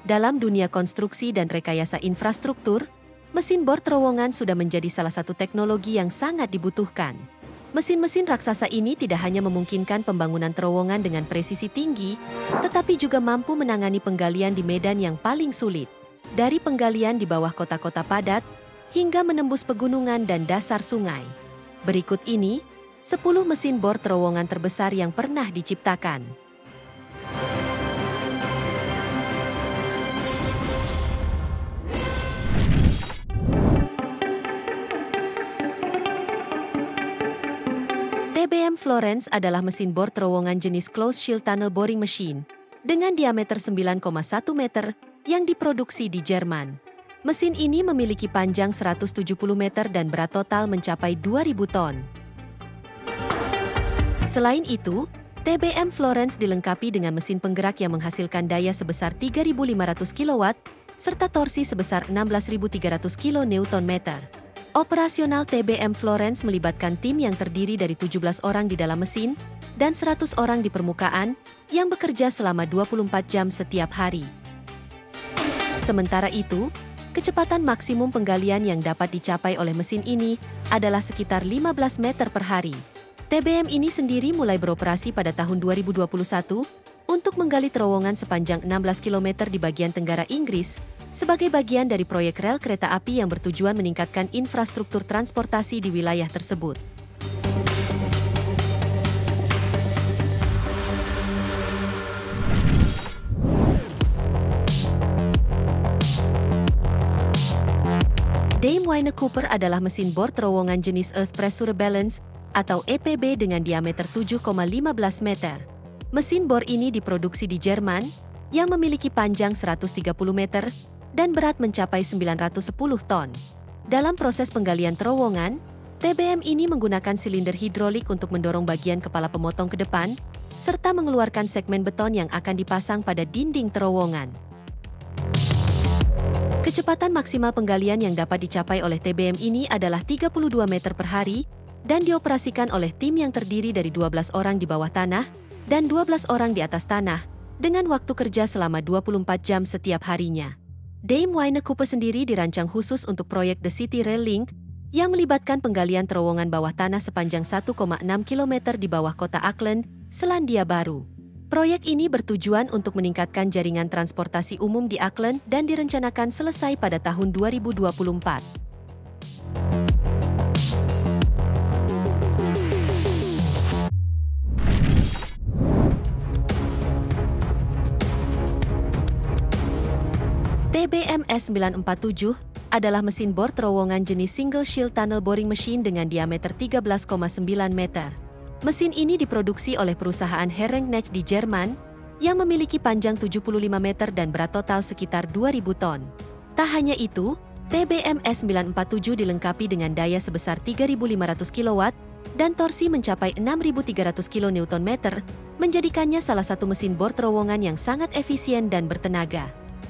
Dalam dunia konstruksi dan rekayasa infrastruktur, mesin bor terowongan sudah menjadi salah satu teknologi yang sangat dibutuhkan. Mesin-mesin raksasa ini tidak hanya memungkinkan pembangunan terowongan dengan presisi tinggi, tetapi juga mampu menangani penggalian di medan yang paling sulit. Dari penggalian di bawah kota-kota padat, hingga menembus pegunungan dan dasar sungai. Berikut ini, 10 mesin bor terowongan terbesar yang pernah diciptakan. TBM Florence adalah mesin bor terowongan jenis Closed Shield Tunnel Boring Machine dengan diameter 9,1 meter yang diproduksi di Jerman. Mesin ini memiliki panjang 170 meter dan berat total mencapai 2.000 ton. Selain itu, TBM Florence dilengkapi dengan mesin penggerak yang menghasilkan daya sebesar 3.500 kW serta torsi sebesar 16.300 kN. Operasional TBM Florence melibatkan tim yang terdiri dari 17 orang di dalam mesin dan 100 orang di permukaan yang bekerja selama 24 jam setiap hari. Sementara itu, kecepatan maksimum penggalian yang dapat dicapai oleh mesin ini adalah sekitar 15 meter per hari. TBM ini sendiri mulai beroperasi pada tahun 2021 untuk menggali terowongan sepanjang 16 km di bagian tenggara Inggris, sebagai bagian dari proyek rel kereta api yang bertujuan meningkatkan infrastruktur transportasi di wilayah tersebut. Dame Wynne Cooper adalah mesin bor terowongan jenis Earth Pressure Balance atau EPB dengan diameter 7,15 meter. Mesin bor ini diproduksi di Jerman, yang memiliki panjang 130 meter dan berat mencapai 910 ton. Dalam proses penggalian terowongan, TBM ini menggunakan silinder hidrolik untuk mendorong bagian kepala pemotong ke depan, serta mengeluarkan segmen beton yang akan dipasang pada dinding terowongan. Kecepatan maksimal penggalian yang dapat dicapai oleh TBM ini adalah 32 meter per hari dan dioperasikan oleh tim yang terdiri dari 12 orang di bawah tanah dan 12 orang di atas tanah, dengan waktu kerja selama 24 jam setiap harinya. Dame Wynne Cooper sendiri dirancang khusus untuk proyek The City Rail Link yang melibatkan penggalian terowongan bawah tanah sepanjang 1,6 km di bawah kota Auckland, Selandia Baru. Proyek ini bertujuan untuk meningkatkan jaringan transportasi umum di Auckland dan direncanakan selesai pada tahun 2024. TBM S947 adalah mesin bor terowongan jenis Single Shield Tunnel Boring Machine dengan diameter 13,9 meter. Mesin ini diproduksi oleh perusahaan Herrenknecht di Jerman, yang memiliki panjang 75 meter dan berat total sekitar 2.000 ton. Tak hanya itu, TBM S947 dilengkapi dengan daya sebesar 3.500 kW dan torsi mencapai 6.300 kN, menjadikannya salah satu mesin bor terowongan yang sangat efisien dan bertenaga.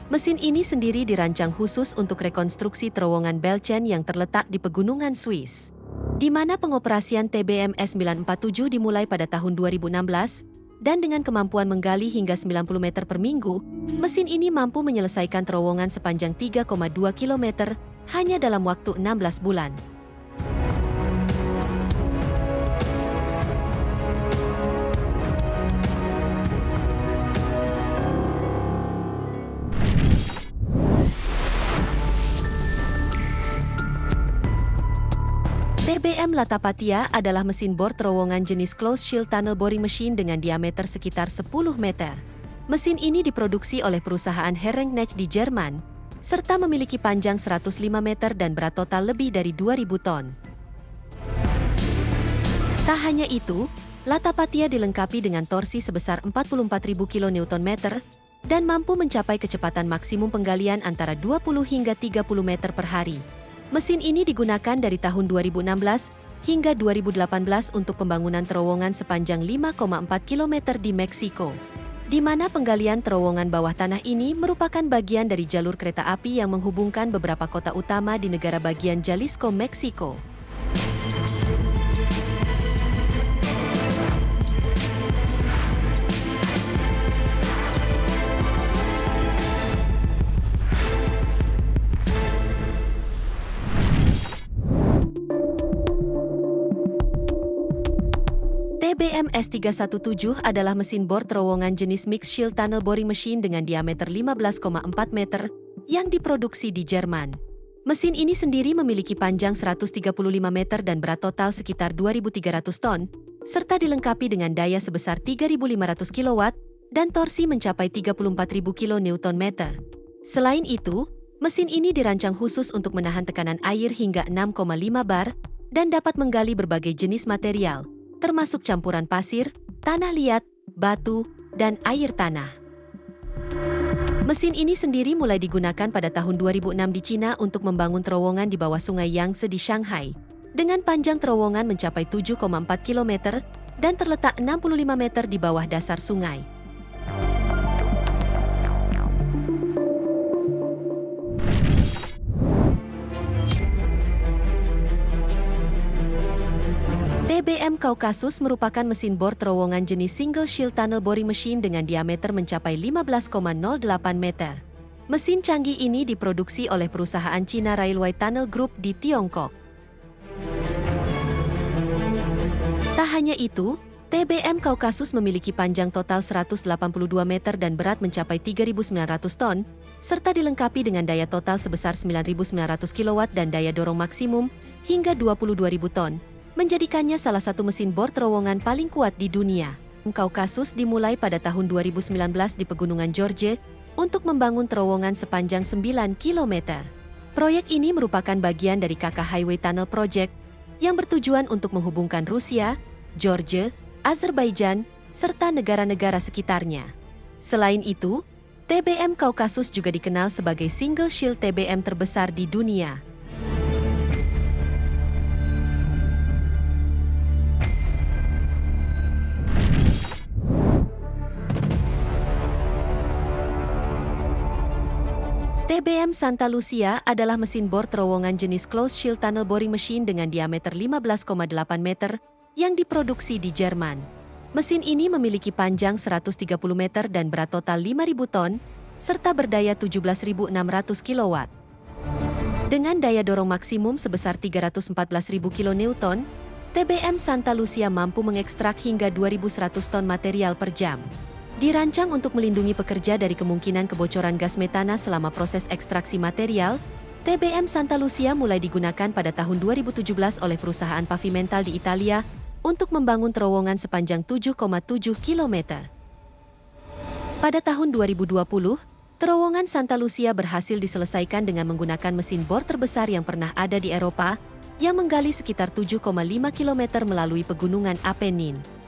Mesin ini sendiri dirancang khusus untuk rekonstruksi terowongan Belchen yang terletak di pegunungan Swiss, di mana pengoperasian TBM S947 dimulai pada tahun 2016, dan dengan kemampuan menggali hingga 90 meter per minggu, mesin ini mampu menyelesaikan terowongan sepanjang 3,2 km hanya dalam waktu 16 bulan. TBM Latapatia adalah mesin bor terowongan jenis Closed Shield Tunnel Boring Machine dengan diameter sekitar 10 meter. Mesin ini diproduksi oleh perusahaan Herrenknecht di Jerman, serta memiliki panjang 105 meter dan berat total lebih dari 2.000 ton. Tak hanya itu, Latapatia dilengkapi dengan torsi sebesar 44.000 kN dan mampu mencapai kecepatan maksimum penggalian antara 20 hingga 30 meter per hari. Mesin ini digunakan dari tahun 2016 hingga 2018 untuk pembangunan terowongan sepanjang 5,4 km di Meksiko, di mana penggalian terowongan bawah tanah ini merupakan bagian dari jalur kereta api yang menghubungkan beberapa kota utama di negara bagian Jalisco, Meksiko. TBM S317 adalah mesin bor terowongan jenis Mixed Shield Tunnel Boring Machine dengan diameter 15,4 meter yang diproduksi di Jerman. Mesin ini sendiri memiliki panjang 135 meter dan berat total sekitar 2.300 ton, serta dilengkapi dengan daya sebesar 3.500 kW dan torsi mencapai 34.000 kN. Selain itu, mesin ini dirancang khusus untuk menahan tekanan air hingga 6,5 bar dan dapat menggali berbagai jenis material, termasuk campuran pasir, tanah liat, batu, dan air tanah. Mesin ini sendiri mulai digunakan pada tahun 2006 di Cina untuk membangun terowongan di bawah sungai Yangtze di Shanghai, dengan panjang terowongan mencapai 7,4 km dan terletak 65 meter di bawah dasar sungai. TBM Kaukasus merupakan mesin bor terowongan jenis Single Shield Tunnel Boring Machine dengan diameter mencapai 15,08 meter. Mesin canggih ini diproduksi oleh perusahaan China Railway Tunnel Group di Tiongkok. Tak hanya itu, TBM Kaukasus memiliki panjang total 182 meter dan berat mencapai 3.900 ton, serta dilengkapi dengan daya total sebesar 9.900 kW dan daya dorong maksimum hingga 22.000 ton. Menjadikannya salah satu mesin bor terowongan paling kuat di dunia. Kaukasus dimulai pada tahun 2019 di Pegunungan Georgia untuk membangun terowongan sepanjang 9 km. Proyek ini merupakan bagian dari KK Highway Tunnel Project yang bertujuan untuk menghubungkan Rusia, Georgia, Azerbaijan, serta negara-negara sekitarnya. Selain itu, TBM Kaukasus juga dikenal sebagai Single Shield TBM terbesar di dunia. TBM Santa Lucia adalah mesin bor terowongan jenis Closed Shield Tunnel Boring Machine dengan diameter 15,8 meter yang diproduksi di Jerman. Mesin ini memiliki panjang 130 meter dan berat total 5.000 ton, serta berdaya 17.600 kW. Dengan daya dorong maksimum sebesar 314.000 kN, TBM Santa Lucia mampu mengekstrak hingga 2.100 ton material per jam. Dirancang untuk melindungi pekerja dari kemungkinan kebocoran gas metana selama proses ekstraksi material, TBM Santa Lucia mulai digunakan pada tahun 2017 oleh perusahaan Pavimental di Italia untuk membangun terowongan sepanjang 7,7 km. Pada tahun 2020, terowongan Santa Lucia berhasil diselesaikan dengan menggunakan mesin bor terbesar yang pernah ada di Eropa, yang menggali sekitar 7,5 km melalui pegunungan Apennin.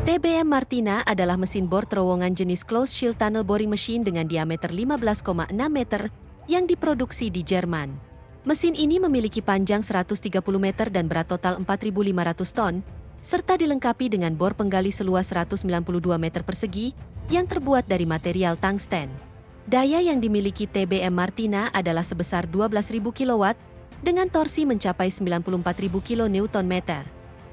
TBM Martina adalah mesin bor terowongan jenis Closed Shield Tunnel Boring Machine dengan diameter 15,6 meter yang diproduksi di Jerman. Mesin ini memiliki panjang 130 meter dan berat total 4.500 ton, serta dilengkapi dengan bor penggali seluas 192 meter persegi yang terbuat dari material tungsten. Daya yang dimiliki TBM Martina adalah sebesar 12.000 kW dengan torsi mencapai 94.000 kN.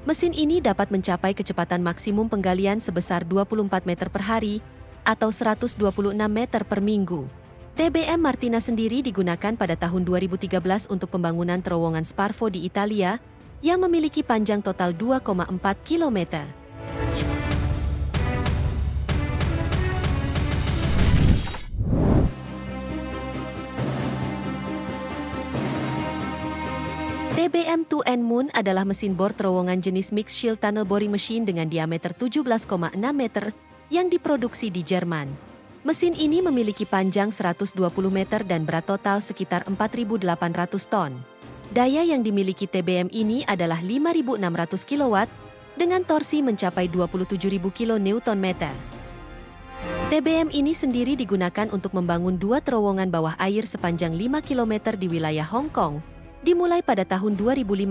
Mesin ini dapat mencapai kecepatan maksimum penggalian sebesar 24 meter per hari atau 126 meter per minggu. TBM Martina sendiri digunakan pada tahun 2013 untuk pembangunan terowongan Sparvo di Italia yang memiliki panjang total 2,4 km. TBM Two and Moon adalah mesin bor terowongan jenis Mixed Shield Tunnel Boring Machine dengan diameter 17,6 meter yang diproduksi di Jerman. Mesin ini memiliki panjang 120 meter dan berat total sekitar 4.800 ton. Daya yang dimiliki TBM ini adalah 5.600 kW dengan torsi mencapai 27.000 kN. TBM ini sendiri digunakan untuk membangun 2 terowongan bawah air sepanjang 5 km di wilayah Hong Kong, dimulai pada tahun 2015.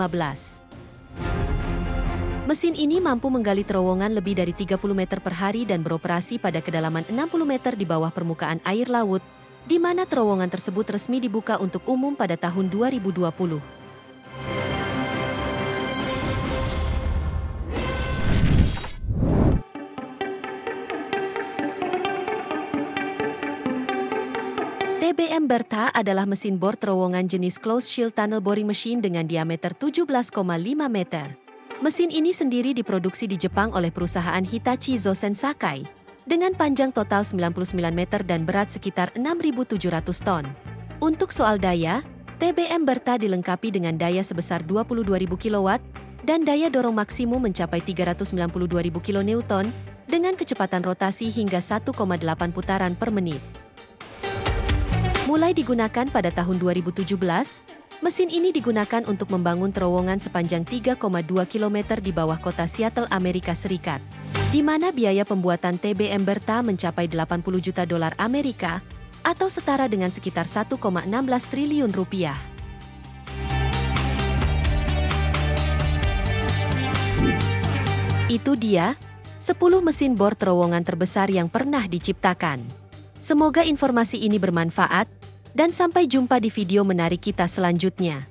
Mesin ini mampu menggali terowongan lebih dari 30 meter per hari dan beroperasi pada kedalaman 60 meter di bawah permukaan air laut, di mana terowongan tersebut resmi dibuka untuk umum pada tahun 2020. TBM Bertha adalah mesin bor terowongan jenis Closed Shield Tunnel Boring Machine dengan diameter 17,5 meter. Mesin ini sendiri diproduksi di Jepang oleh perusahaan Hitachi Zosen Sakai, dengan panjang total 99 meter dan berat sekitar 6.700 ton. Untuk soal daya, TBM Bertha dilengkapi dengan daya sebesar 22.000 kW dan daya dorong maksimum mencapai 392.000 kN dengan kecepatan rotasi hingga 1,8 putaran per menit. Mulai digunakan pada tahun 2017, mesin ini digunakan untuk membangun terowongan sepanjang 3,2 km di bawah kota Seattle, Amerika Serikat, di mana biaya pembuatan TBM Bertha mencapai 80 juta dolar Amerika atau setara dengan sekitar 1,16 triliun rupiah. Itu dia 10 mesin bor terowongan terbesar yang pernah diciptakan. Semoga informasi ini bermanfaat, dan sampai jumpa di video menarik kita selanjutnya.